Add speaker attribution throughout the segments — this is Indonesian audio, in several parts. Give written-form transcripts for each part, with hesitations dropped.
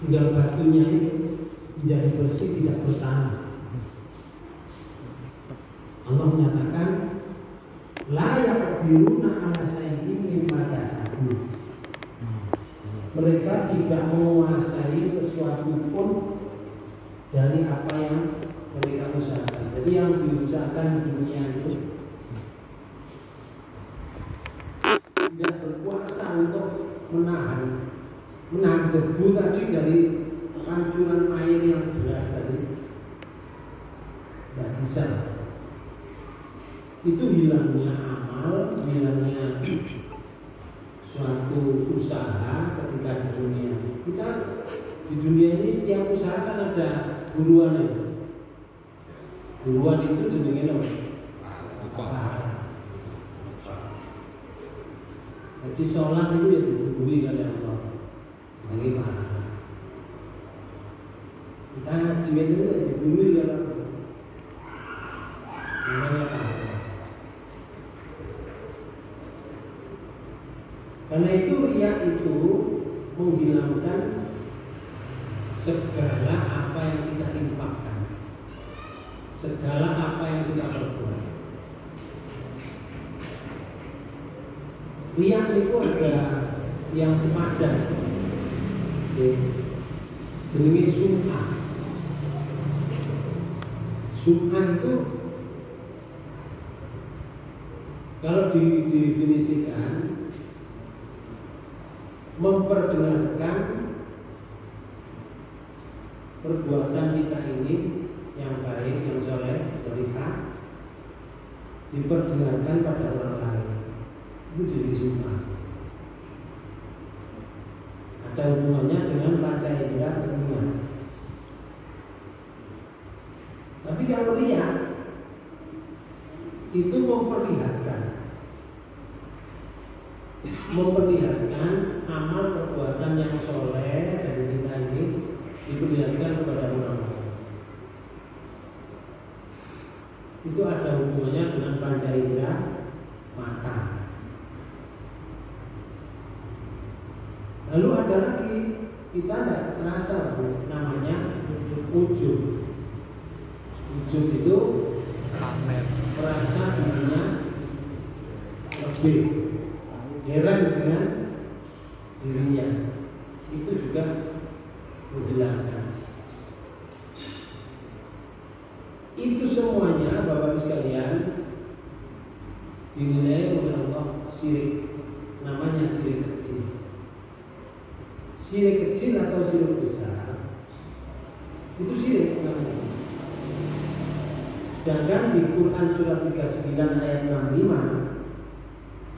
Speaker 1: tinggal batunya itu menjadi bersih, tidak bertanah. Allah menyatakan la yaqdiruna ala syai'in mimma kasabu. Mereka tidak menguasai sesuatu pun dari apa yang mereka usahakan. Jadi yang diusahakan di dunia itu tidak berkuasa untuk menahan debu tadi dari pancuran air yang deras tadi. Tidak bisa. Itu hilangnya amal, hilangnya suatu usaha ketika di dunia. Kita di dunia ini setiap usaha kan ada buruan itu. Buruan itu jenenge apa? Jadi sholat itu ya diberi oleh Allah. Bagaimana? Kita ngaji itu ya diberi oleh Allah. Karena itu riya itu menghilangkan segala apa yang kita infakkan, segala apa yang kita perbuat. Riya itu ada yang sepadan, jenenge sum'ah. Sum'ah itu kalau didefinisikan memperdengarkan perbuatan kita ini yang baik, yang soleh, solihah, diperdengarkan pada orang lain. Itu jadi sum'ah. Ada hubungannya dengan panca indera kedengaran. Tapi kalau riya itu memperlihatkan amal perbuatan yang soleh dari kita ini diperlihatkan kepada orang lain. Itu ada hubungannya dengan panca indera mata. Lalu ada lagi, kita tidak terasa namanya ujub. Ujub itu merasa dirinya lebih heran dengan dirinya. Itu juga menghilangkan. Itu semuanya Bapak Ibu sekalian dinilai oleh Allah syirik. Namanya syirik kecil. Syirik kecil atau syirik besar itu syirik namanya. Sedangkan di Quran surah 39 ayat 65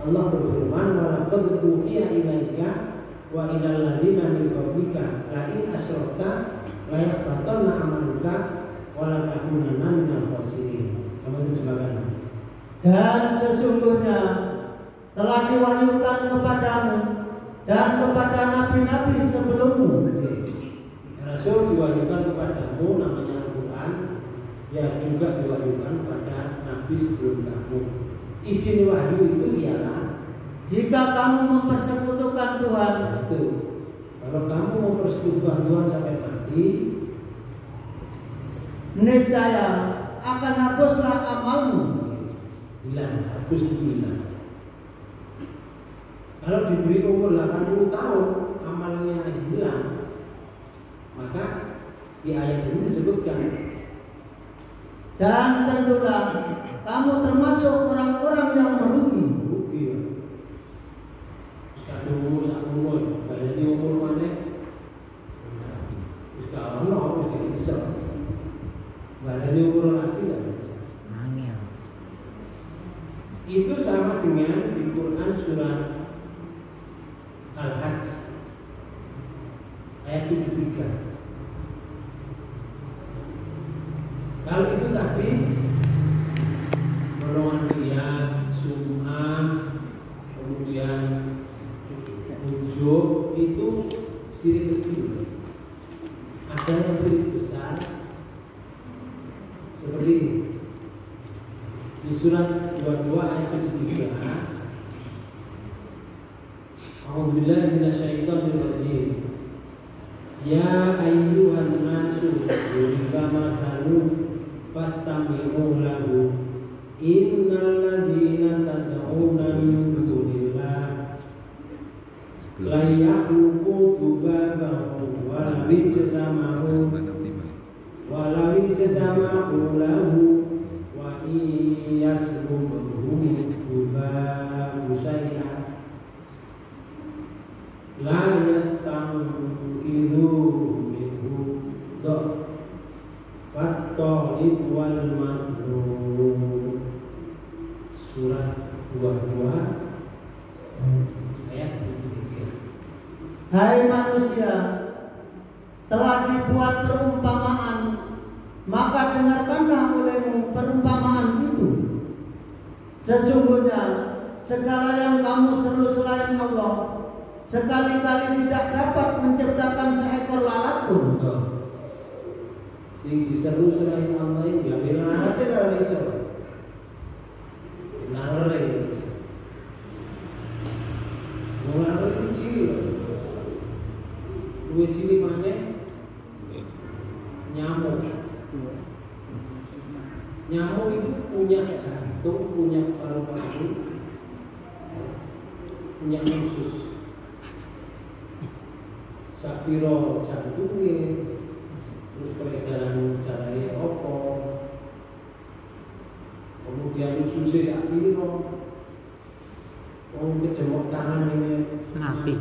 Speaker 1: Allah berfirman, "Walaqad uhiya ilaika wa ilal ladzina min qablika la in asyrakta la yahbatanna 'amaluka wa la takunanna minal khasirin." Kamu terjemahkan.
Speaker 2: Dan sesungguhnya telah diwahyukan kepadamu dan kepada nabi-nabi sebelummu.
Speaker 1: Rasul diwahyukan kepadamu namanya Al-Quran, ya juga diwahyukan kepada nabi sebelum kamu. Isi wahyu itu ialah
Speaker 2: jika kamu mempersekutukan Tuhan,
Speaker 1: itu kalau kamu mempersekutukan Tuhan sampai mati,
Speaker 2: niscaya akan hapuslah amalmu.
Speaker 1: hilang, hapus itu hilang. Kalau diberi umur 80 tahun amalnya hilang, maka di ayat ini disebutkan,
Speaker 2: dan tentulah kamu termasuk orang-orang yang merugi.
Speaker 1: ya. Sekarang umur sak umur, banyak di umur mana? Sekarang no, tidak bisa. Banyak di umur lagi tidak bisa. Itu sama dengan di Quran surah Al-Hajj ayat 73. Kalau itu tadi golongan riya, sum'ah, kemudian ujub, itu syirik kecil. Ada yang syirik besar seperti ini. Di surat 22 ayat 73, A'udzubillahi minasyaitonir rajim. Ya ayyuhan nasu Yurika masalu Fastami'u lahu Innal ladhina tad'una min dunillah La yakhluqu dhubaban Walau ijtama'u lahu Wa iyaslubuhu dhubabu syai'an La yastankidu minhu Fattalib wal matlub. Surat 22 ayat 23.
Speaker 2: Hai manusia, telah dibuat perumpamaan, maka dengarkanlah olehmu perumpamaan itu. Sesungguhnya segala yang kamu seru selain Allah sekali-kali tidak dapat menciptakan seekor lalat pun.
Speaker 1: Sing diseru selain Allah itu ya lalat ora iso. Lalat itu. Lalat itu cilik. Dua cilik mana? Nyamuk. Nyamuk itu punya jantung, punya paru-paru, punya usus. Sapiro jantungnya, terus peredaran darahnya apa, kemudian ususnya sapiro, kejemuk tangan ini mati,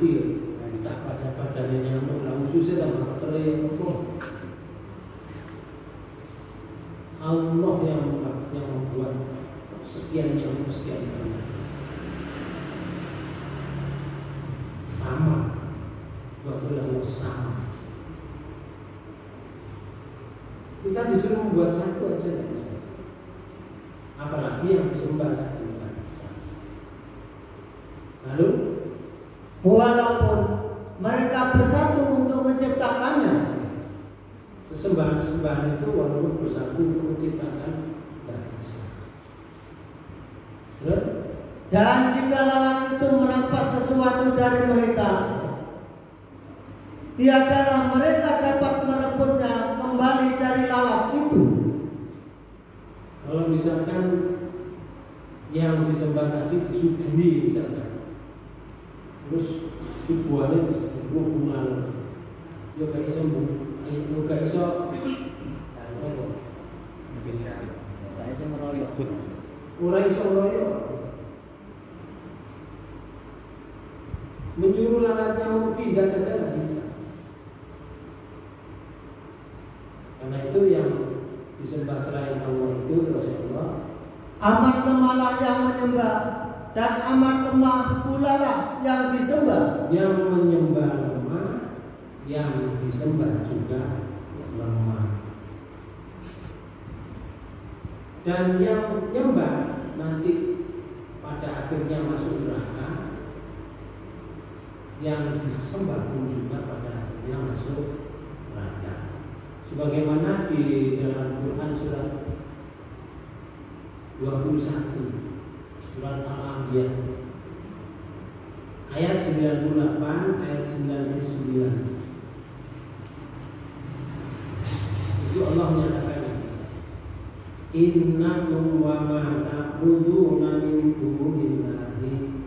Speaker 1: sak pada badannya nyamuk, lah ususnya tambah kering apa. Allah yang membuat sekian nyamuk sekian banyak, sama. Berlalu sama. Kita disuruh membuat satu aja tidak bisa. Apalagi yang disembah tidak bisa. Lalu,
Speaker 2: walaupun mereka bersatu untuk menciptakannya,
Speaker 1: sesembahan-sesembahan itu walaupun bersatu untuk menciptakan tidak bisa. Terus,
Speaker 2: dan jika lalat itu merampas sesuatu dari mereka, tiadalah mereka dapat merebutnya kembali dari lalat itu.
Speaker 1: Kalau misalkan yang disembah tadi disuguhi misalkan, terus subuhannya disebut lalat, ya gak iso meroyok. Ora iso meroyok. Menyuruh lalatnya untuk pindah saja tidak bisa. Karena itu yang disembah selain Allah itu Rasulullah.
Speaker 2: Amat lemahlah yang menyembah dan amat lemah pula lah yang disembah.
Speaker 1: Yang menyembah lemah, yang disembah juga lemah. Dan yang menyembah nanti pada akhirnya masuk neraka. Yang disembah pun juga pada akhirnya masuk neraka. Sebagaimana di dalam Quran surat 21 surat Al-Anbiya ayat 98 ayat 99 itu Allah menyatakan innakum wa ma ta'buduna min dunillahi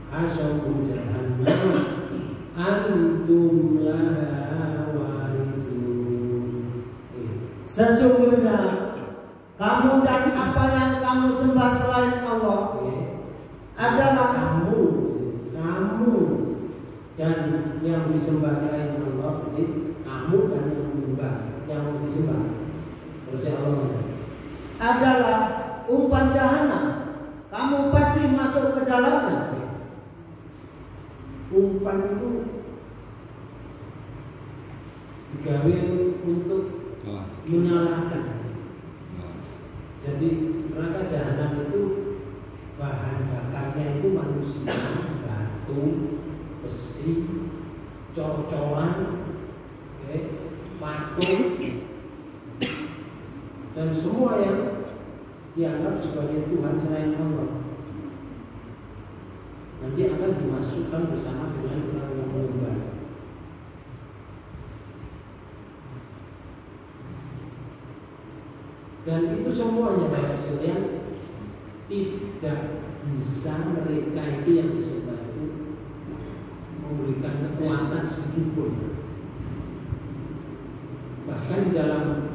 Speaker 1: hasabu jahannam antum laha waridun.
Speaker 2: Sesungguhnya kamu dan apa yang kamu sembah selain Allah adalah
Speaker 1: kamu dan yang disembah selain Allah. Jadi kamu dan yang disembah terus Allah
Speaker 2: adalah umpan jahanam. Kamu pasti masuk ke dalamnya.
Speaker 1: Umpan itu digawe untuk menyalakan. Jadi neraka jahanam itu bahan bakarnya itu manusia, batu, besi, cor-coran, patung, dan semua yang dianggap sebagai Tuhan selain Allah nanti akan dimasukkan bersama dengan orang yang menyembah. Dan itu semuanya Bapak sekalian tidak bisa mereka itu yang disembah itu memberikan kekuatan sedikitpun. Bahkan di dalam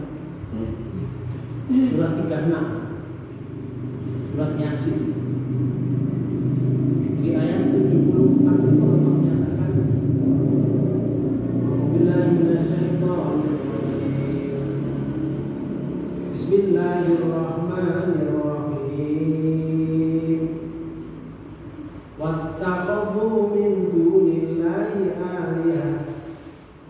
Speaker 1: surat 36 surat Yasin di ayat 74 itu Allah menyatakan Bismillahirrahmanirrahim. Wattaqabu min dunillahi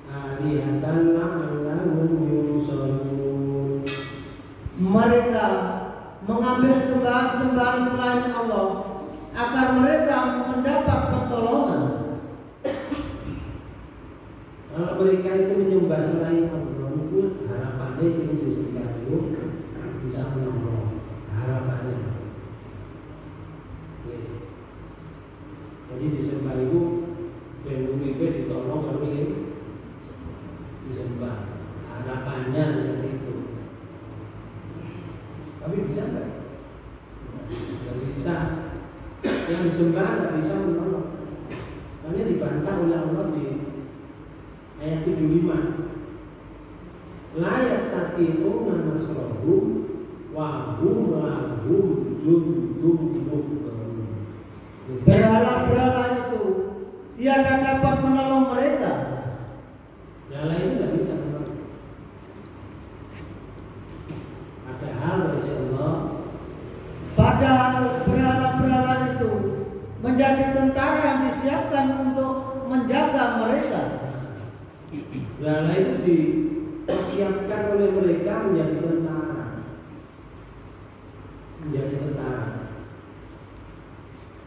Speaker 1: alihatan la'allahum yunsalun.
Speaker 2: Mereka mengambil sembahan-sembahan selain Allah agar mereka mendapat pertolongan.
Speaker 1: Kalau mereka itu menyembah selain Allah, itu harapannya sih disembah itu bisa menolong, harapannya. Jadi disembah itu dan bumi ditolong harus disembah, harapannya seperti itu. Tapi bisa nggak? Nggak bisa. Yang disembah nggak bisa menolong. Karena dibantah oleh Allah di ayat 75. La yastati'una nasrahum wa hum lahum jundun muhdarun.
Speaker 2: Berhala-berhala itu tiada dapat menolong mereka.
Speaker 1: Berhala itu nggak bisa menolong. Padahal Masya Allah,
Speaker 2: Padahal berhala-berhala itu menjadi tentara yang disiapkan untuk menjaga mereka.
Speaker 1: berhala itu dipersiapkan oleh mereka menjadi tentara. Menjadi tentara.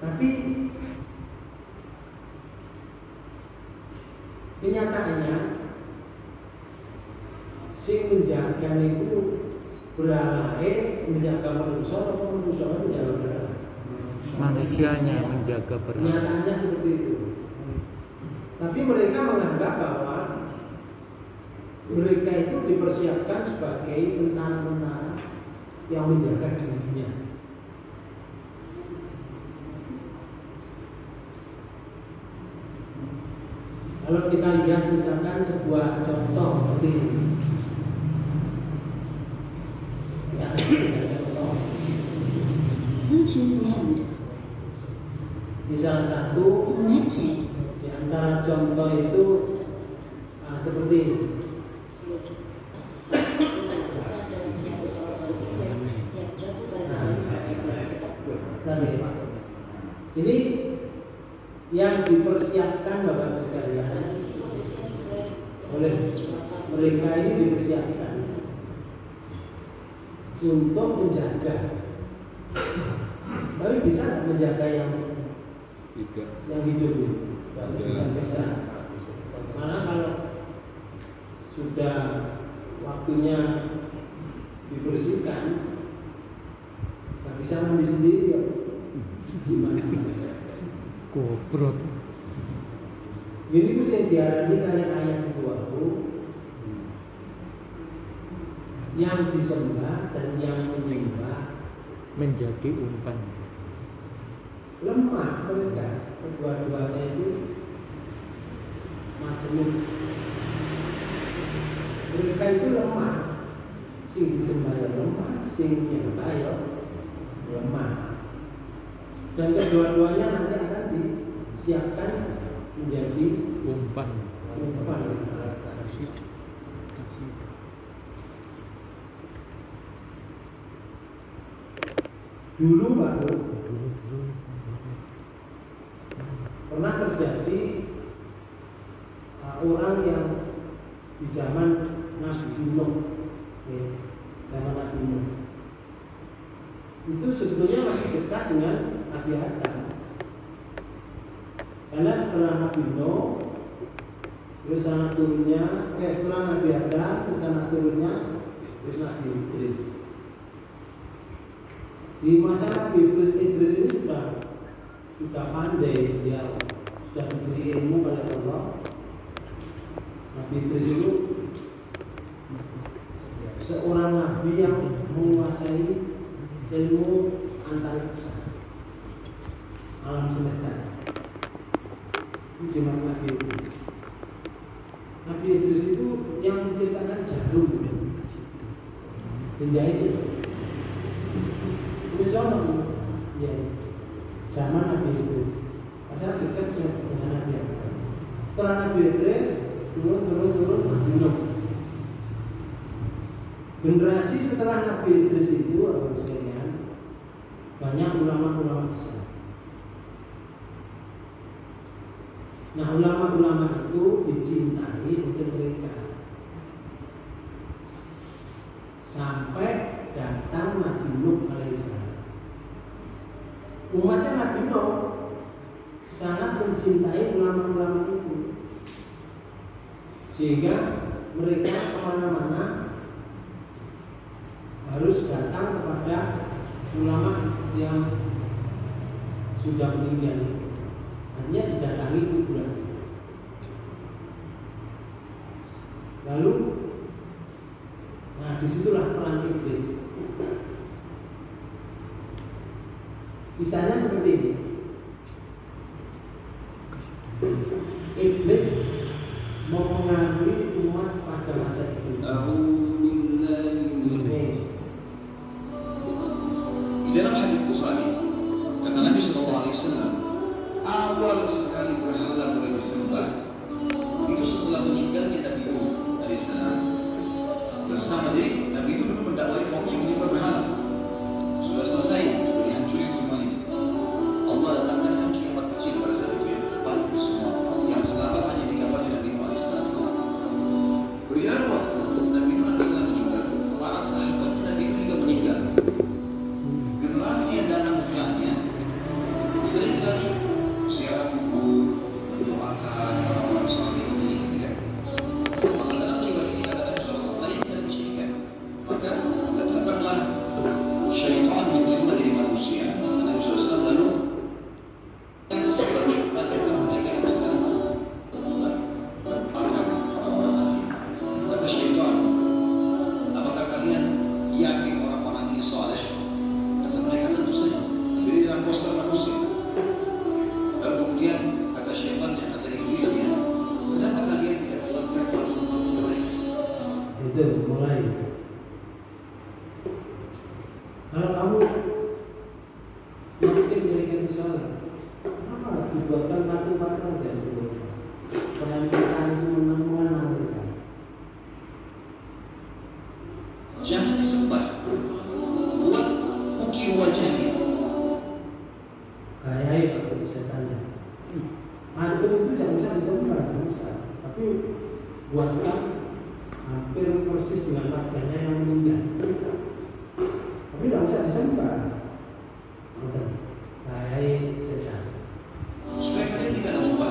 Speaker 1: Tapi kenyataannya sing menjaga itu berhala menjaga manusia atau manusia menjaga berhala.
Speaker 3: Manusianya menjaga berhala.
Speaker 1: Kenyataannya seperti itu. Tapi mereka menganggap bahwa mereka itu dipersiapkan sebagai tentara-tentara yang menjaga dirinya. Kalau kita lihat misalkan sebuah contoh seperti ini, ya, contoh. Di salah satu di antara contoh itu seperti ini. Ini yang dipersiapkan Bapak sekalian oleh mereka ini dipersiapkan untuk menjaga. Tapi bisa menjaga yang hidup itu? Tidak bisa. Karena kalau sudah waktunya dibersihkan, nggak bisa mandi sendiri ya. Gimana?
Speaker 3: Goblok.
Speaker 1: Ini bisa diarani kayak ayat kedua yang disembah dan yang menyembah
Speaker 3: menjadi umpan.
Speaker 1: Lemah mereka, kedua-duanya itu makhluk. Mereka itu lemah, sing disembah ya lemah, sing nyembah ya lemah. Dan kedua-duanya nanti akan disiapkan menjadi
Speaker 3: Umpan.
Speaker 1: Dulu baru pernah terjadi orang yang di zaman Nabi Nuh, zaman Nabi Nuh itu sebetulnya masih dekat dengan Nabi Adam. Karena setelah Nabi Nuh, terus anak turunnya, setelah Nabi Adam, terus anak turunnya, terus Nabi Idris. Di masa Nabi Idris ini sudah pandai, dia sudah diberi ilmu oleh Allah. Nabi Idris itu seorang nabi yang menguasai ilmu antariksa alam semesta. Itu cuma Nabi Idris. Nabi Idris itu yang menciptakan jarum, penjahit itu. Itu sama, ya, zaman Nabi Idris. Padahal dekat dengan Nabi Idris. Setelah Nabi Idris turun Nabi Nuh. Generasi setelah Nabi Idris itu apa sekalian, banyak ulama-ulama besar. Nah, ulama-ulama itu dicintai oleh mereka sampai datang Nabi Nuh alaihissalam. Umatnya Nabi Nuh sangat mencintai ulama-ulama itu, sehingga mereka kemana-mana harus datang kepada ulama yang sudah meninggal. Hanya didatangi kuburan. Lalu, nah disitulah peran iblis. Kisahnya seperti ini. Iblis mau mengambil umat pada masa itu.
Speaker 4: Di dalam hadis Bukhari, kata Nabi SAW, awal sekali berhala mulai disembah itu setelah meninggalnya Nabi Nuh alaihissalam. Bersama jadi Nabi Nuh dulu mendakwai kaum yang menyembah berhala. Sudah selesai, dihancurin semuanya. Allah datangkan kan kiamat kecil pada saat itu yang balik semua. Yang selamat hanya dikabarkan Nabi Nuh alaihissalam. Berjalan waktu Nabi Nuh alaihissalam meninggal, para sahabat Nabi Nuh juga meninggal. Generasi yang datang setelahnya seringkali siapa kubur, mendoakan orang-orang soleh ini, ya. Maka dalam riwayat ini kata Nabi SAW, lain dari kesyirikan. Maka katakanlah syaitan menjelma jadi manusia. Nabi SAW lalu yang sebagaimana mereka yang sedang akan orang-orang mati. Kata syaitan, apakah kalian yakin orang-orang ini soleh? Kata mereka tentu saja. Jadi dalam poster manusia. Lalu kemudian kata syaitan yang kata iblisnya, kenapa kalian tidak buatkan patung-patung mereka?
Speaker 1: Itu mulai. Kalau kamu yakin mereka itu salah, kenapa dibuatkan patung-patung dan supaya mereka itu mengenal mereka?
Speaker 4: Jangan disembah, buat ukir wajahnya.
Speaker 1: Gayai patung setannya. Patung itu jangan usah disembah, tidak usah. Tapi buatkan hampir persis dengan wajahnya yang meninggal. Tapi tidak usah disembah. Gayai setan.
Speaker 4: Supaya kalian tidak lupa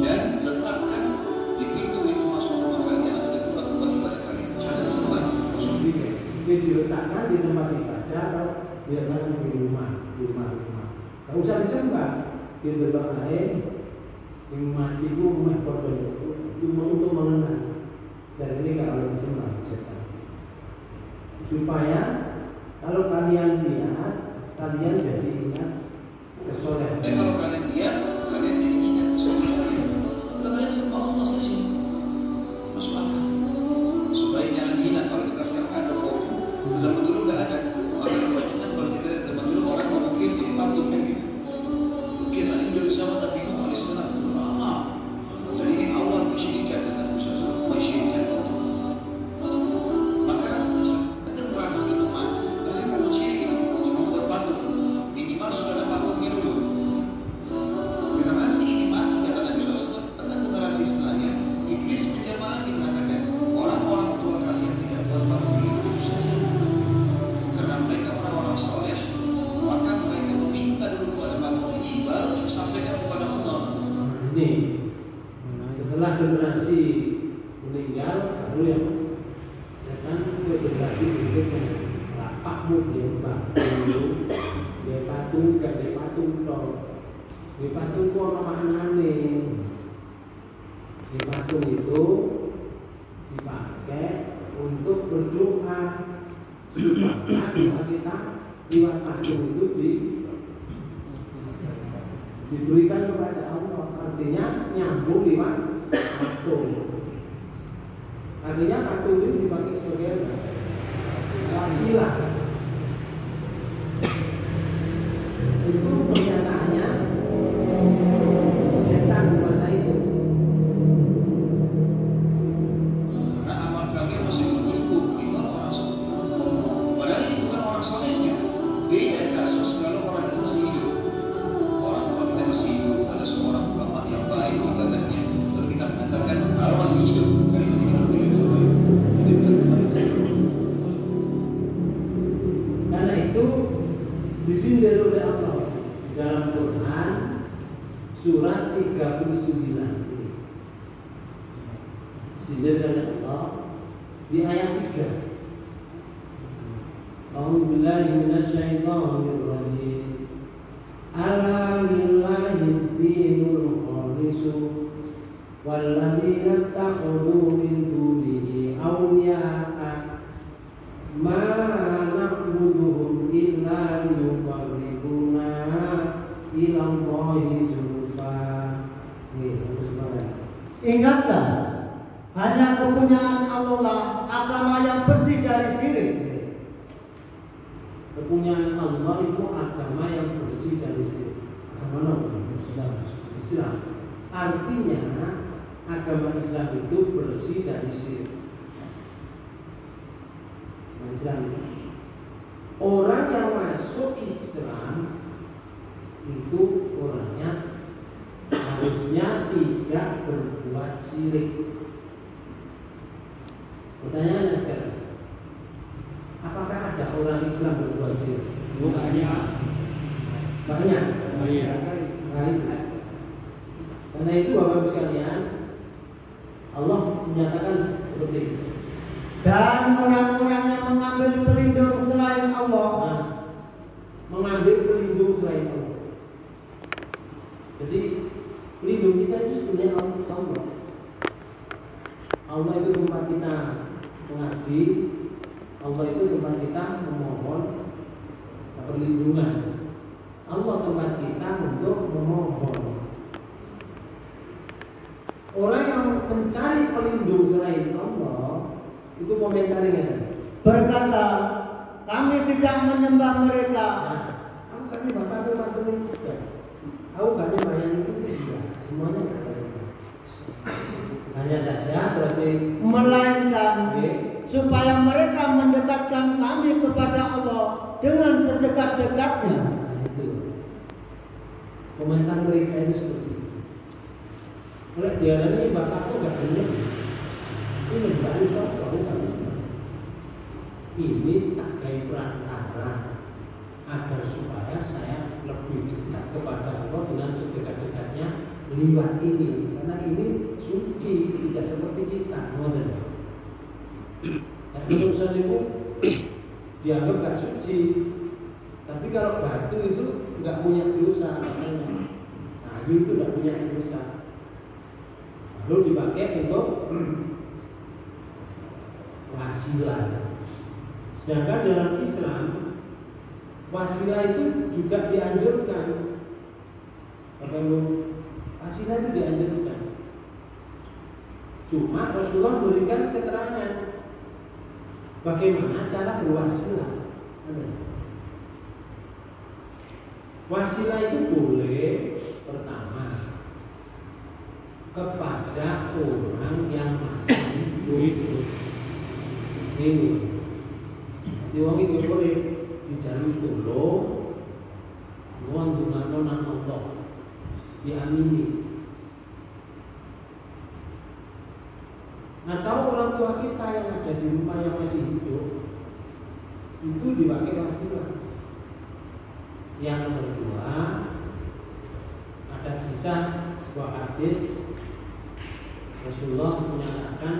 Speaker 4: dan letakkan di pintu masuk rumah kalian atau di tempat-tempat ibadah kalian. Jangan disembah.
Speaker 1: Jadi diletakkan di tempat ibadah atau diletakkan di rumah. Tidak usah disembah. Dia berbagai sing mati itu rumah korban cuma untuk mengenal. Jadi ini tidak boleh disembah setan. Supaya kalau kalian lihat, kalian jadi ingat kesolehan.
Speaker 4: Dan kalau kalian lihat, kalian jadi ingat kesolehannya. Udah kalian sembah Allah saja. Masuk akal. Supaya jangan hilang. Kalau kita sekarang ada foto, zaman dulu nggak ada. Maka kebanyakan kalau kita lihat zaman dulu orang mungkin jadi patung kan gitu. Mungkin lagi dari zaman Nabi Nuh alaihissalam. Jadi ini awal kesyirikan dengan mensyirikan Allah. Maka generasi itu mati. Kalian kalau syirik ini cuma buat patung, minimal sudah ada patungnya dulu. Generasi ini mati kata Nabi SAW. Tentang generasi setelahnya, iblis menjelma lagi mengatakan orang-orang tua kalian tidak buat patung itu saja. Karena mereka orang-orang soleh, maka mereka meminta dulu kepada patung ini baru disampaikan kepada Allah.
Speaker 1: Ini setelah generasi meninggal, baru yang setan ke generasi berikutnya. Lapakmu dia patung, dia patung gak dia patung toh. Dia patung kok maknane. Di patung itu dipakai untuk berdoa. supaya doa kita lewat patung itu diberikan kepada Allah. Artinya nyambung lewat patung. Artinya patung itu dipakai sebagai wasilah. Itu pernyataannya setan di masa itu.
Speaker 4: Karena amal kalian masih belum cukup iman orang soleh. Padahal ini bukan orang solehnya. Beda kasus kalau orang itu masih hidup. Orang kita masih hidup, ada seorang ulama yang baik ibadahnya, lalu kita mengatakan kalau masih hidup, kalimat ini berbeda soleh.
Speaker 1: Karena itu disindir oleh Allah dalam Quran surat 39. Disindir oleh Allah di ayat 3. A'udzubillahi minasyaitonir rajim. Ala lillahi dinul khalisu walladzina takhudhu min dunihi awliya'a ma na'buduhum illa liyuqarribuna ila Allahi zulfa.
Speaker 2: Ingatlah, hanya kepunyaan Allah lah agama yang bersih dari syirik.
Speaker 1: Kepunyaan Allah itu agama yang bersih dari syirik. Agama Islam. Artinya agama Islam itu bersih dari syirik. Islam. Orang yang masuk Islam itu orangnya harusnya tidak berbuat syirik. Pertanyaannya sekarang, apakah ada orang Islam berbuat syirik? Banyak. Karena itu Bapak sekalian, Allah menyatakan seperti itu.
Speaker 2: Dan orang-orang yang mengambil pelindung selain Allah,
Speaker 1: mengambil pelindung selain Allah. Jadi pelindung kita itu sebenarnya Allah. Allah itu tempat kita mengabdi. Allah itu tempat kita memohon perlindungan. Allah tempat kita untuk memohon. Orang yang mencari pelindung selain Allah itu komentarnya
Speaker 2: berkata, kami tidak menyembah mereka.
Speaker 1: Aku kan bapak tuh patung itu. Aku gak nyembahyang itu tidak. Semuanya hanya saja terus
Speaker 2: melainkan supaya mereka mendekatkan kami kepada Allah dengan sedekat-dekatnya.
Speaker 1: Itu komentar mereka itu seperti itu. Oleh dialami bapak tuh gak benar. Ini baru soal ini tak kayak perantara agar supaya saya lebih dekat kepada Allah dengan sedekat-dekatnya lewat ini, karena ini suci, tidak seperti kita modern. Yang urusan itu dianggap gak suci, tapi kalau batu itu nggak punya dosa, makanya kayu itu nggak punya dosa, lalu dipakai untuk wasilah. Sedangkan dalam Islam wasilah itu juga dianjurkan. Wasilah itu dianjurkan. Cuma Rasulullah memberikan keterangan bagaimana cara berwasilah. Wasilah itu boleh pertama kepada orang yang masih hidup. Ini wong itu boleh dijaluk tulung, wong dungan nang Allah diamini. Atau orang tua kita yang ada di rumah yang masih hidup itu dipakai wasilah. Yang kedua, ada kisah buah hadis Rasulullah menyatakan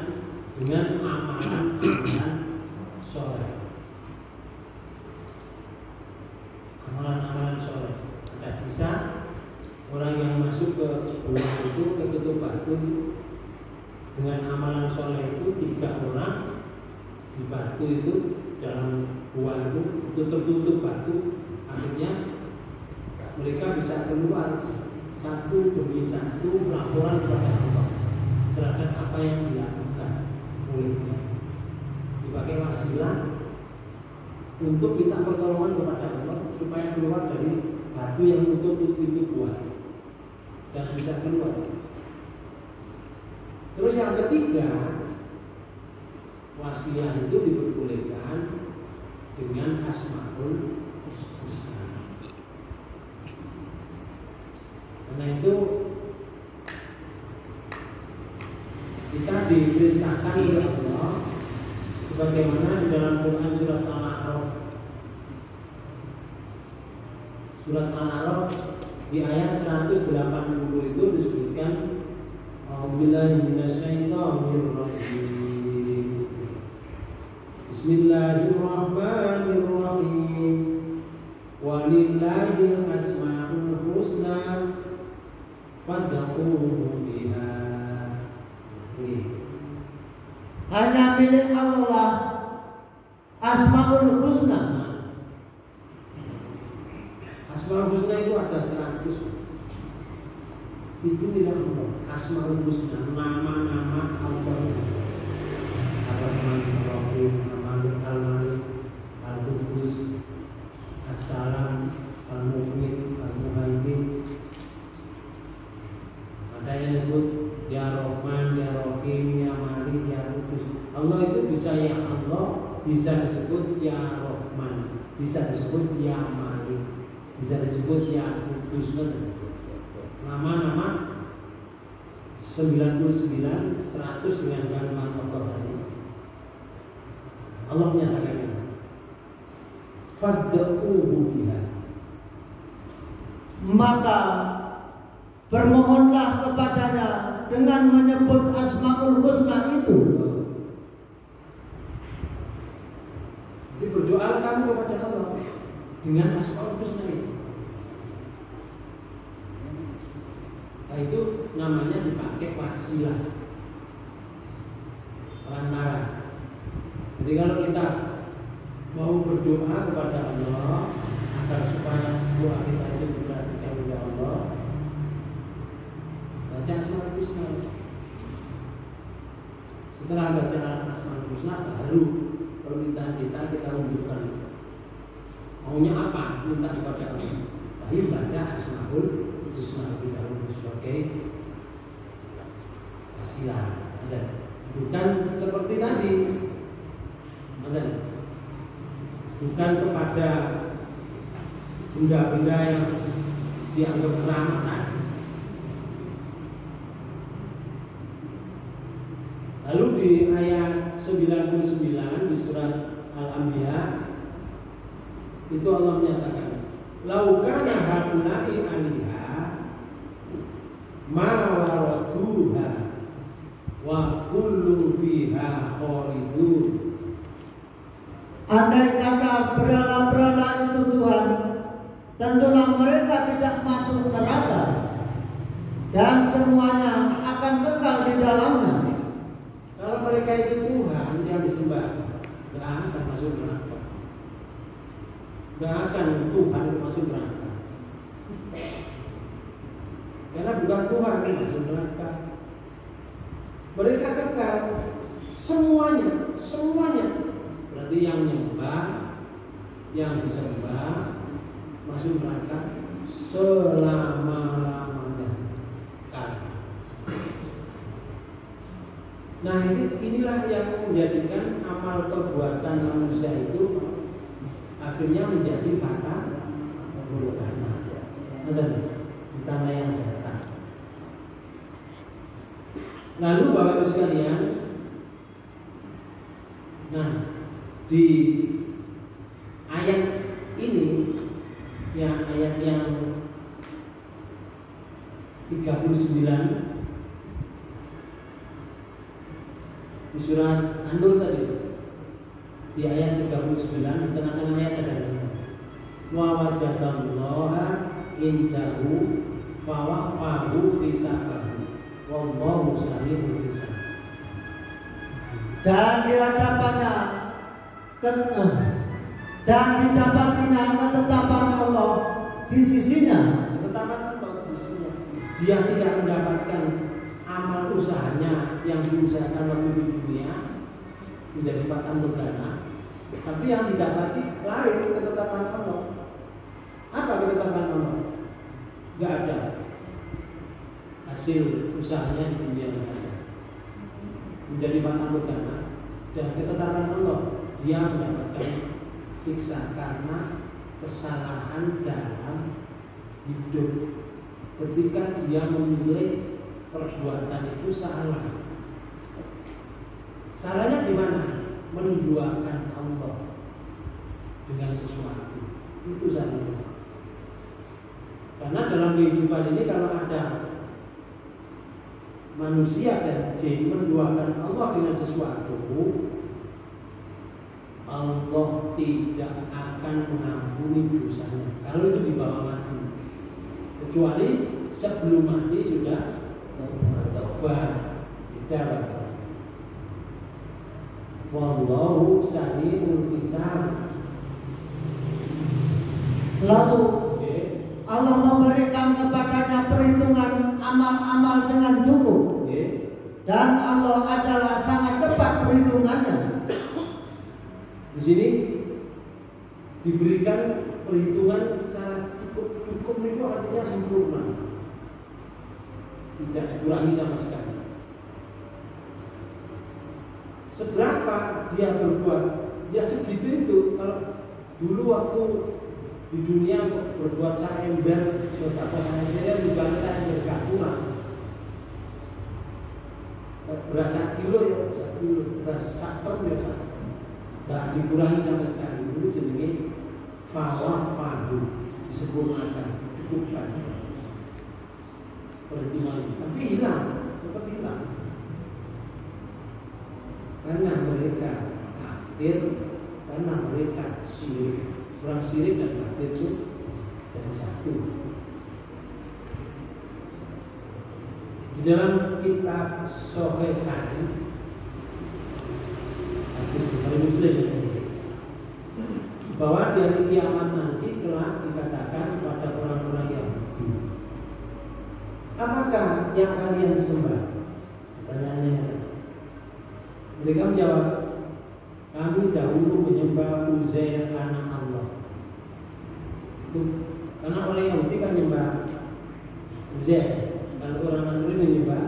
Speaker 1: dengan amalan-amalan soleh. Amalan-amalan soleh. Ada kisah orang yang masuk ke rumah itu, ke tutup batu dengan amalan soleh itu 3 orang di batu itu dalam gua itu tertutup batu, akhirnya mereka bisa keluar satu demi satu laporan kepada Allah terhadap apa yang dilakukan olehnya. Dipakai wasilah untuk minta pertolongan kepada Allah supaya keluar dari batu yang menutup pintu gua dan bisa keluar. Terus yang ketiga, wasilah itu diperbolehkan dengan Asmaul Husna. Karena itu kita diperintahkan oleh Allah sebagaimana di dalam Quran surat Al-A'raf. Surat Al-A'raf di ayat 180 itu disebutkan A'udzubillahi minasyaitonirrajim. Bismillahirrahmanirrahim. Walillahil asmaul husna fad'uuhu biha.
Speaker 2: Hanya milik Allah Asmaul Husna.
Speaker 1: Asmaul Husna itu ada 100. Itu milik Allah. Asmaul Husna, nama-nama Allah. Ar-Rahman, Ar-Rahim, Al-Malik, Al-Malik, Al-Qudus, As-Salam, Al-Mu'min, Al-Muhaimin. Ada yang disebut Ya Rahman, Ya Rahim, Ya Malik, Ya Qudus. Allah itu bisa Ya Allah, bisa disebut Ya Rahman, bisa disebut Ya Malik, bisa disebut Ya Qudus. Nama-nama 99, 100 dengan kalimat Allah tadi. Allah menyatakan itu. Fad'uuhu biha.
Speaker 2: Maka bermohonlah kepadanya dengan menyebut Asmaul Husna itu.
Speaker 1: Jadi berdoalah kamu kepada Allah dengan Asmaul Husna itu. Nah, itu namanya dipakai wasilah, perantara. Jadi kalau kita mau berdoa kepada Allah agar supaya doa kita itu diperhatikan oleh Allah, baca Asmaul Husna. Setelah baca Asmaul Husna, baru permintaan kita unjukkan maunya apa, minta kepada Allah. Tapi baca Asmaul Husna lebih dahulu sebagai wasilah. Bukan seperti tadi, bukan kepada benda-benda yang dianggap keramat. Lalu di ayat 99 di surat Al-Anbiya itu Allah menyatakan, "Laukana haula'i alaiha ma waraduha wa kullu fiha khalidun."
Speaker 2: Andai kata berhala-berhala itu Tuhan, tentulah mereka tidak masuk neraka dan semuanya akan kekal di dalamnya.
Speaker 1: Kalau mereka itu Tuhan yang disembah, tidak akan masuk neraka. Tidak akan Tuhan masuk neraka. Karena bukan Tuhan yang masuk neraka. Mereka kekal semuanya. Berarti yang nyembah, yang disembah masuk neraka selama-lamanya. Nah, inilah yang menjadikan amal perbuatan manusia itu akhirnya menjadi fatal keburukan. Di tanah yang datang. Lalu Bapak Ibu sekalian, nah di ayat ini, yang ayat yang 39 di surat An-Nur tadi, di ayat 39 di tengah-tengah ayat ada wa wajadallaha indahu fawafahu hisabahu wallahu sari'ul hisab.
Speaker 2: Dan di hadapannya dan didapatinya ketetapan Allah di sisinya.
Speaker 1: Ketetapan Allah di sisinya. Dia tidak mendapatkan amal usahanya yang diusahakan waktu di dunia menjadi fata morgana, tapi yang didapati lain ketetapan Allah. Apa ketetapan Allah? Gak ada hasil usahanya di dunia menjadi fata morgana, dan ketetapan Allah dia mendapatkan siksa karena kesalahan dalam hidup ketika dia memilih perbuatan itu salah. Salahnya di mana? Menduakan Allah dengan sesuatu. Itu salahnya. Karena dalam kehidupan ini kalau ada manusia dan jin menduakan Allah dengan sesuatu, Allah tidak akan mengampuni dosanya kalau itu dibawa mati, kecuali sebelum mati sudah taubat. Tidak. Wallahu sami'un hisab.
Speaker 2: Lalu Allah memberikan kepadanya perhitungan amal-amal dengan cukup, dan Allah adalah sangat cepat perhitungannya.
Speaker 1: Di sini diberikan perhitungan secara cukup itu artinya sempurna, tidak dikurangi sama sekali. Seberapa dia berbuat, ya segitu itu. Kalau dulu waktu di dunia berbuat ember, sedekah ember juga ember gak kurang. Berasa kilo ya, 1 kilo, berasa 1 ton ya 1 ton. Tidak dikurangi sama sekali. Itu jenenge fawafadu, disempurnakan, cukupkan perhitungan. Tapi hilang, tetap hilang. Karena mereka kafir, karena mereka syirik. Orang syirik dan kafir itu jadi satu. Di dalam kitab Sohihain, hadis Bukhari Muslim, bahwa di hari kiamat nanti telah dikatakan kepada orang-orang Yahudi, apakah yang kalian sembah? Pertanyaannya, mereka menjawab, kami dahulu menyembah Uzair anak Allah. Itu karena orang Yahudi kan menyembah Uzair, kalau orang Nasrani menyembah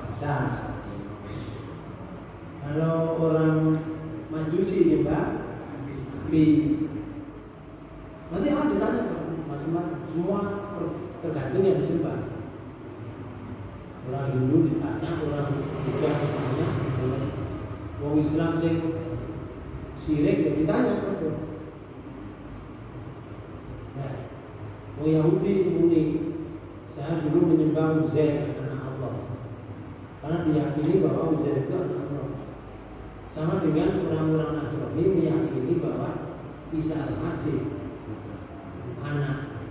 Speaker 1: Isa. Kalau orang Majusi menyembah Nabi. Nanti akan ditanya macam-macam, semua tergantung yang disembah. Orang Hindu ditanya, orang Buddha ditanya, orang Islam sing syirik ya ditanya betul. Nah, orang Yahudi muni, saya dulu menyembah Uzair anak Allah, karena diyakini bahwa Uzair itu anak Allah. Sama dengan orang-orang Nasrani meyakini bahwa Isa Al-Masih anak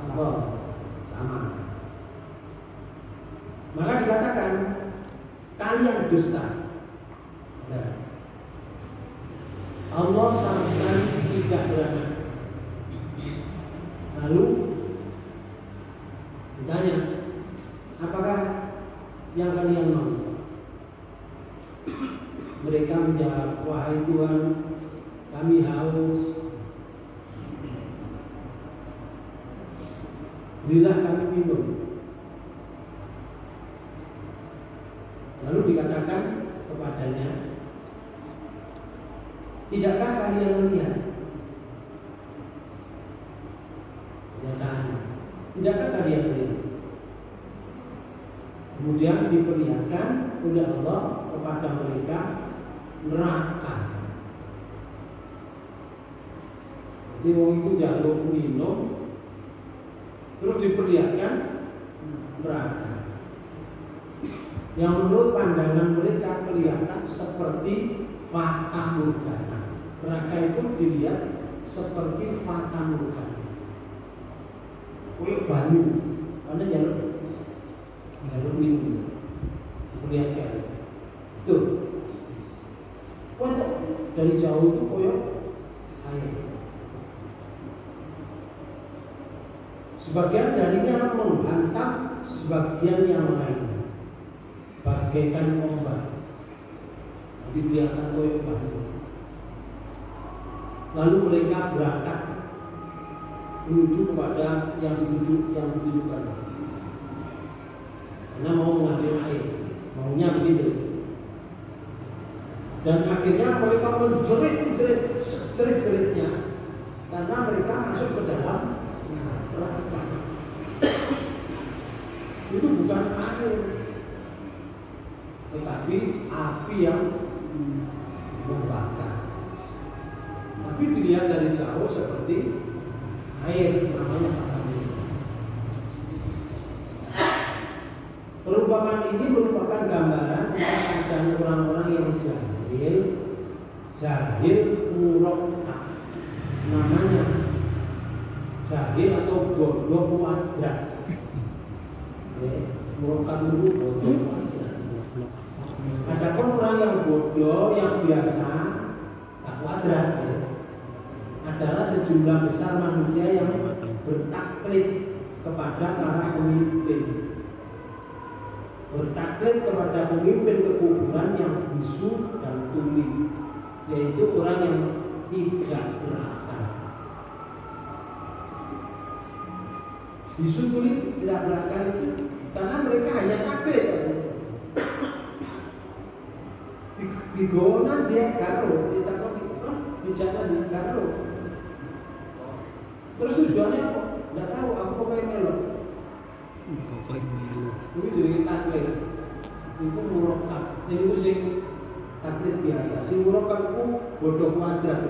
Speaker 1: Allah, sama. Maka dikatakan kalian dusta. Nah, Allah sama sekali tidak beranak. Lalu ditanya, apakah yang kalian mau? Mereka menjawab, wahai Tuhan, kami haus, berilah kami minum. Lalu dikatakan kepadanya, tidakkah kalian melihat? Tidakkah kalian melihat? Kemudian diperlihatkan oleh Allah kepada mereka neraka. Jadi wong itu jaluk minum, terus diperlihatkan neraka. Yang menurut pandangan mereka kelihatan seperti fata morgana. Neraka itu dilihat seperti fata morgana. Oleh banyu, karena jalur minum, diperlihatkan. Tuh, untuk dari jauh itu koyok air. Sebagian darinya menghantam sebagian yang lain, bagaikan ombak. Jadi kelihatan koyok banyak. Lalu mereka berangkat menuju kepada yang ditujukan, karena mau mengambil air, maunya begitu. Dan akhirnya mereka menjerit-jeritnya karena mereka masuk ke dalam neraka. Itu bukan air, tetapi api yang membakar. Tapi dilihat dari jauh seperti air, namanya api. Perumpamaan ini merupakan gambaran tentang keadaan orang-orang yang jahil murokab, namanya jahil atau bodoh kuadrat. Murokab itu bodoh kuadrat. Ada orang yang bodoh yang biasa tak kuadrat, adalah sejumlah besar manusia yang bertaklid kepada para pemimpin, bertaklid kepada pemimpin kekufuran yang bisu dan tuli, yaitu orang yang tidak berakal. Bisu tuli tidak berakal itu karena mereka hanya taklid. Di gonan dia karo, di jalan di karo. Terus tujuannya apa? Tidak tahu, aku pokoknya melok. Itu jadi taklid. Itu murokab. Ini itu sing taklid biasa. Sing murokab itu bodoh kuadrat.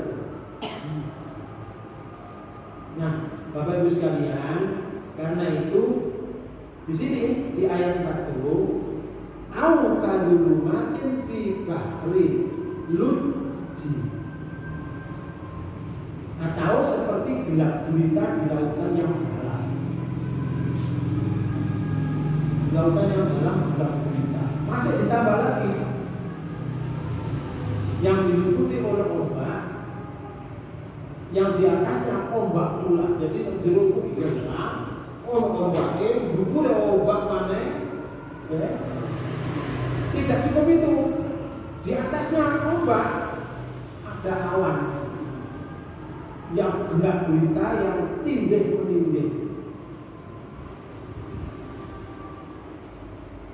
Speaker 1: Nah, Bapak Ibu sekalian, karena itu di sini di ayat 40, au kadulumatin fi bahri lujji, atau seperti gelap gulita di lautan yang dalam. Lautan yang dalam gelap gulita. Masih ditambah lagi yang diliputi oleh ombak, yang di atasnya ombak pula. Jadi terjeruk gelap, ombaknya buku ya ombak mana? Tidak cukup itu. Di atasnya ombak ada awan yang gelap gulita, yang tindih menindih.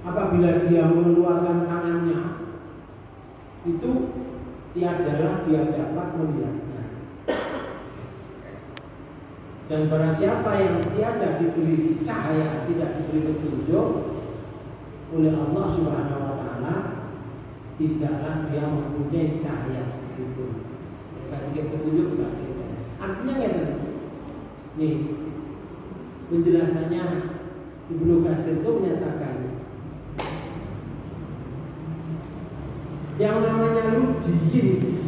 Speaker 1: Apabila dia mengeluarkan tangannya, itu tiadalah dia dapat melihatnya. Dan barang siapa yang tiada diberi cahaya, tidak diberi petunjuk oleh Allah Subhanahu wa Ta'ala, tidaklah dia mempunyai cahaya sedikitpun. Karena dia petunjuk tidak ada cahaya. Artinya kayak nih, penjelasannya Ibnu Katsir itu menyatakan yang namanya lujiyin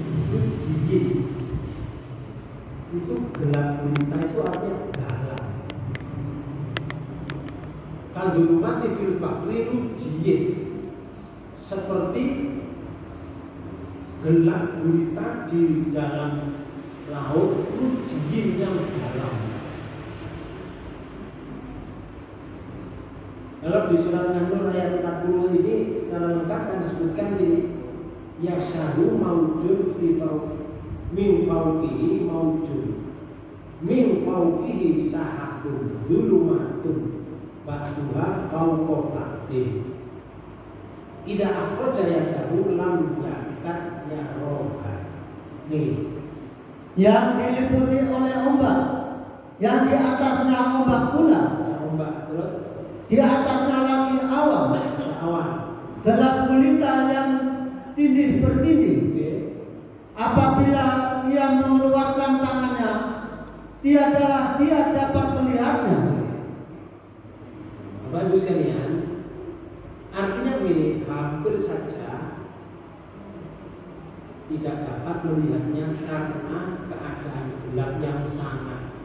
Speaker 1: itu gelap gulita, itu artinya dalam. Kadulumati fil bahri lujiyin, seperti gelap gulita di dalam laut, lujiyin yang dalam. Kalau di surat An-Nur ayat 40 ini secara lengkap kan disebutkan ini, yasharu maujud fi min fauqihi maujud min fauqihi sahatun dulumatun ba'duha fauqa ba'din idza akhraja yadahu lam yakat yaroha. Nih,
Speaker 2: yang diliputi oleh ombak, yang di atasnya ombak pula,
Speaker 1: ombak, terus
Speaker 2: di atasnya lagi awan, gelap gulita yang tindih bertindih. Apabila ia mengeluarkan tangannya, tiadalah dia dapat melihatnya.
Speaker 1: Bapak Ibu sekalian, artinya begini, hampir saja tidak dapat melihatnya karena keadaan gelap yang sangat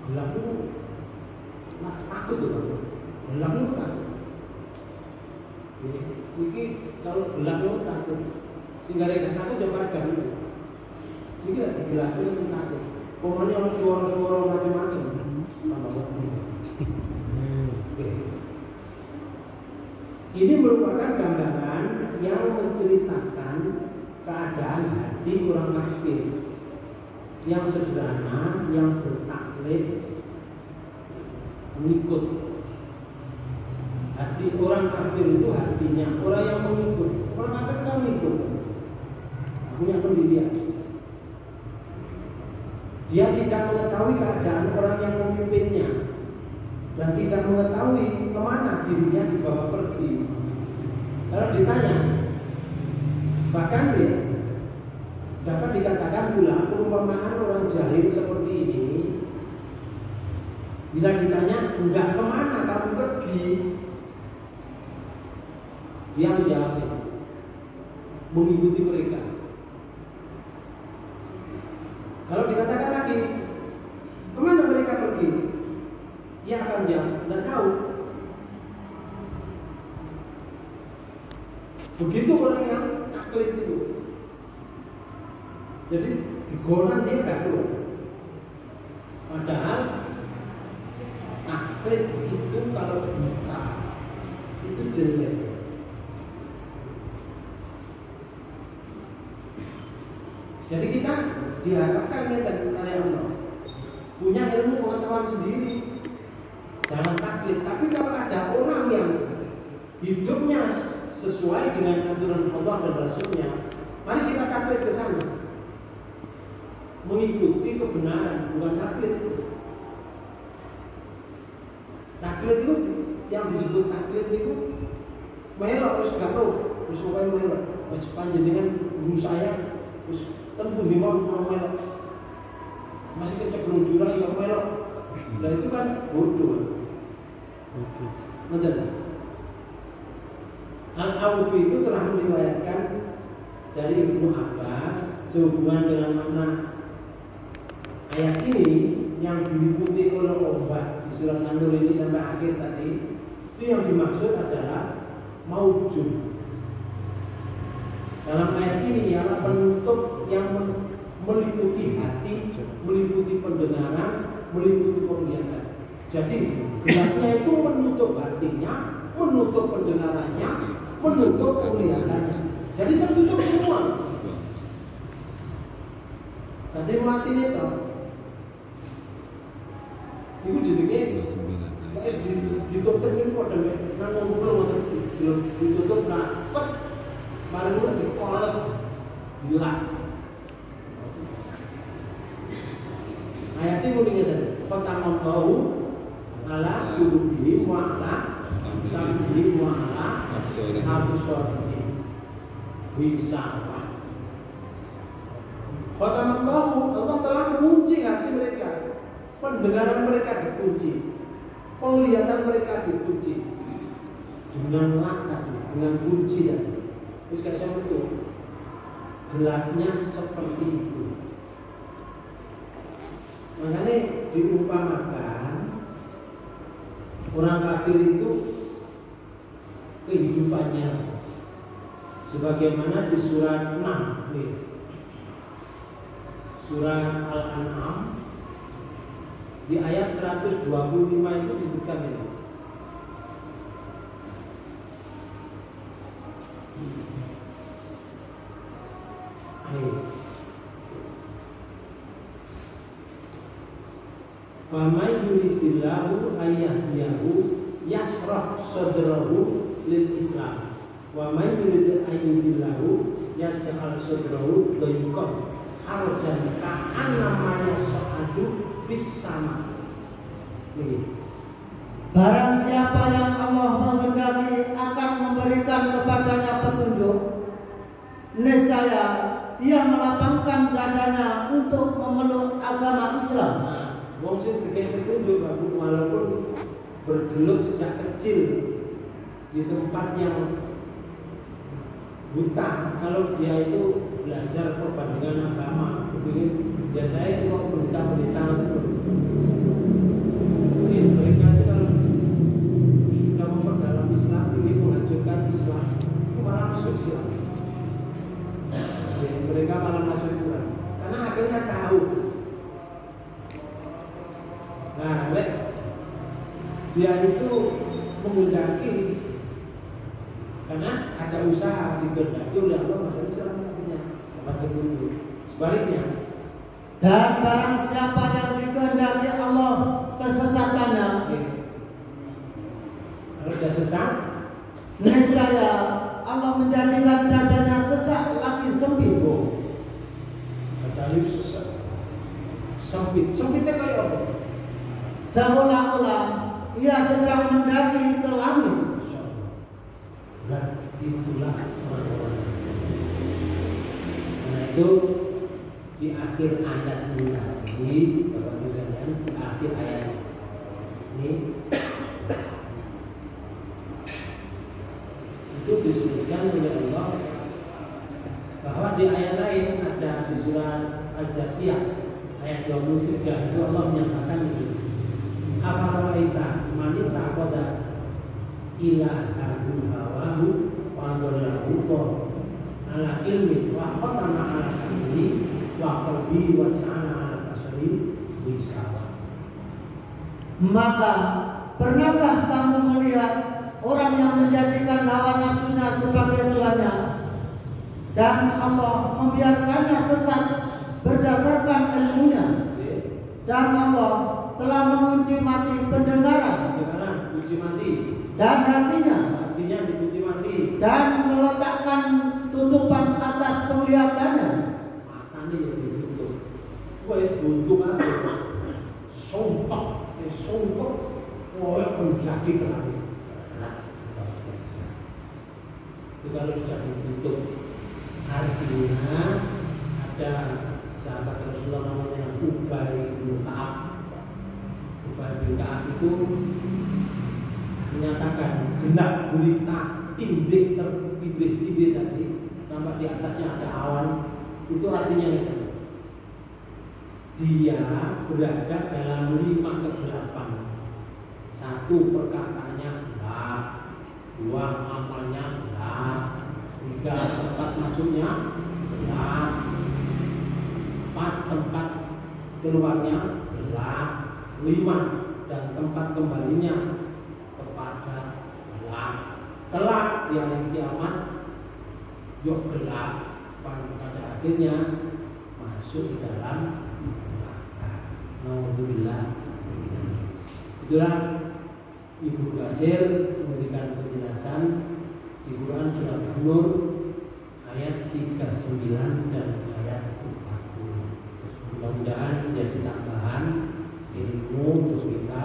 Speaker 1: gelap itu takut tuh, gelap itu takut. Ini kalau gelap itu takut. tinggal yang takut ya pada dulu. Ini tidak dijelaskan itu takut. Pokoknya orang suara-suara macam-macam. Ini merupakan gambaran yang menceritakan keadaan hati orang kafir yang sederhana, yang bertaklid, mengikut. Hati orang kafir itu hatinya orang yang mengikut. Orang kafir kan mengikut, punya pendirian. Dia tidak mengetahui keadaan orang yang memimpinnya dan tidak mengetahui kemana dirinya dibawa pergi. Kalau ditanya, bahkan dia dapat dikatakan pula perumpamaan orang jahil seperti ini. Bila ditanya, enggak kemana kamu pergi? Dia menjawab, mengikuti mereka. Kalau dikatakan lagi, kemana mereka pergi? Dia akan jawab, enggak tahu. Begitu orang yang taklid itu. Jadi digonan dia gak keluar. Padahal taklid itu kalau buta itu jelek. Jadi kita diharapkan oleh Allah punya ilmu pengetahuan sendiri, jangan taklid. Tapi kalau ada orang yang hidupnya sesuai dengan aturan Allah dan Rasulnya, mari kita taklid ke sana, mengikuti kebenaran, bukan taklid itu. Taklid itu yang disebut taklid itu melok, wis gak tau, wis pokoke melok, wis panjenengan guru saya, wis tempuh di mau melok, masih keceblong jurang yang melok. Nah itu kan bodoh. Betul. Al-Awfi itu telah meriwayatkan dari Ibnu Abbas sehubungan dengan makna ayat ini yang diliputi oleh obat di surat An-Nur ini sampai akhir tadi. Itu yang dimaksud adalah maujud. Dalam ayat ini ialah penutup yang meliputi hati, meliputi pendengaran, meliputi penglihatan. Jadi gelapnya itu menutup hatinya, menutup pendengarannya, menutup penglihatannya. Jadi tertutup semua. Tadi mati itu. Ibu jenenge wis ditutup niku padha nang ngono ditutup rapet. Mari ngono dikolek hilang. Ayat ini bunyinya tadi, pertama tahu ala qulubihim wa ala sam'ihim wa ala absarihim bisa. Pertama tahu Allah telah mengunci hati mereka, pendengaran mereka dikunci, penglihatan mereka dikunci dengan laknat, dengan kunci dan terus kayak saya itu gelapnya seperti itu. Makanya diumpamakan orang kafir itu kehidupannya sebagaimana di surat 6 nih. Surat Al-An'am di ayat 125 itu disebutkan ini. Wa may yuridillahu ayyahdiyahu yasrah sadrahu lil Islam. Wa may yurid ayyahdiyahu yaj'al sadrahu dayqan harajan ka'annama yas'adu fis sama.
Speaker 2: Barang siapa yang Allah menghendaki akan memberikan kepadanya petunjuk, niscaya dia melapangkan dadanya untuk memeluk agama Islam.
Speaker 1: Wong sing dikene petunjuk walaupun bergelut sejak kecil di tempat yang buta, kalau dia itu belajar perbandingan agama, begini biasanya itu mau berita-berita itu mereka itu kalau sudah memperdalam Islam, ingin menghancurkan Islam, itu malah masuk Islam. mereka tahu. Nah, dia itu menghendaki karena ada usaha dikehendaki oleh Allah, maka selamanya dapat tertunggu. Sebaliknya,
Speaker 2: dan barang siapa yang dikehendaki Allah kesesatannya,
Speaker 1: kalau sudah sesat,
Speaker 2: niscaya Allah menjadikan dadanya sesak lagi sempit.
Speaker 1: Kata sesat, sempitnya kayak apa?
Speaker 2: Seolah-olah ia sedang mendaki ke langit.
Speaker 1: Dan itulah orang-orang. Karena itu di akhir ayat ini tadi, Bapak Ibu sekalian, di akhir ayat ini itu disebutkan oleh Allah bahwa di ayat lain ada di surat Al-Jasiyah ayat 23 itu Allah menyatakan ini. Afara'aita man ittaqada ilahahu hawahu wa adallahu ala ilmi wa qatama ala sam'i wa qalbi wa ja'ala ala basari wishawa.
Speaker 2: Maka pernahkah kamu melihat orang yang menjadikan hawa nafsunya sebagai Tuhannya dan Allah membiarkannya sesat berdasarkan ilmunya, dan Allah telah mengunci mati pendengaran dan hatinya dan meletakkan tutupan atas penglihatannya.
Speaker 1: Matanya yang ditutup. Wes buntung apa? Sumpah. Oh, menjadi kelari. Itu kalau sudah ditutup, artinya ada sahabat Rasulullah namanya Ubay bin Ka'ab. Ubay bin Ka'ab itu menyatakan genap gulita tindih tertindih tadi sampai di atasnya ada awan. Itu artinya itu dia berada dalam 5 kegelapan. 1 perkataannya gelap, 2 amalnya gelap, 3 tempat masuknya gelap, 4 tempat keluarnya gelap, 5 dan tempat kembalinya kepada gelap. Kelak di hari kiamat yuk gelap, pada akhirnya masuk di dalam neraka. Alhamdulillah. Itulah Ibnu Katsir memberikan penjelasan di Quran surat An-Nur ayat 39 dan ayat 40. Mudah-mudahan menjadi tambahan ilmu untuk kita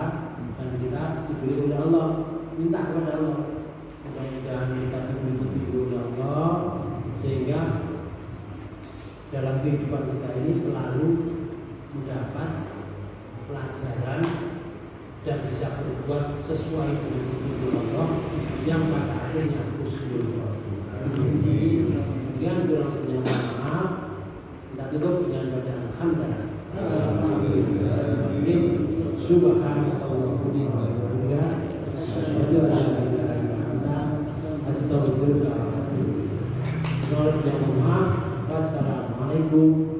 Speaker 1: dan kita diberi oleh Allah. Minta kepada Allah, mudah-mudahan kita diberi oleh Allah sehingga dalam kehidupan kita ini selalu mendapat pelajaran dan bisa berbuat sesuai dengan tuntunan Allah yang pada akhirnya husnul khotimah. Kemudian kurang senyum maaf, kita tutup dengan bacaan alhamdulillah. Subhanallah wa bihamdihi asyhadu an la ilaha illa anta astaghfiruka wa atubu ilaik. Wassalamualaikum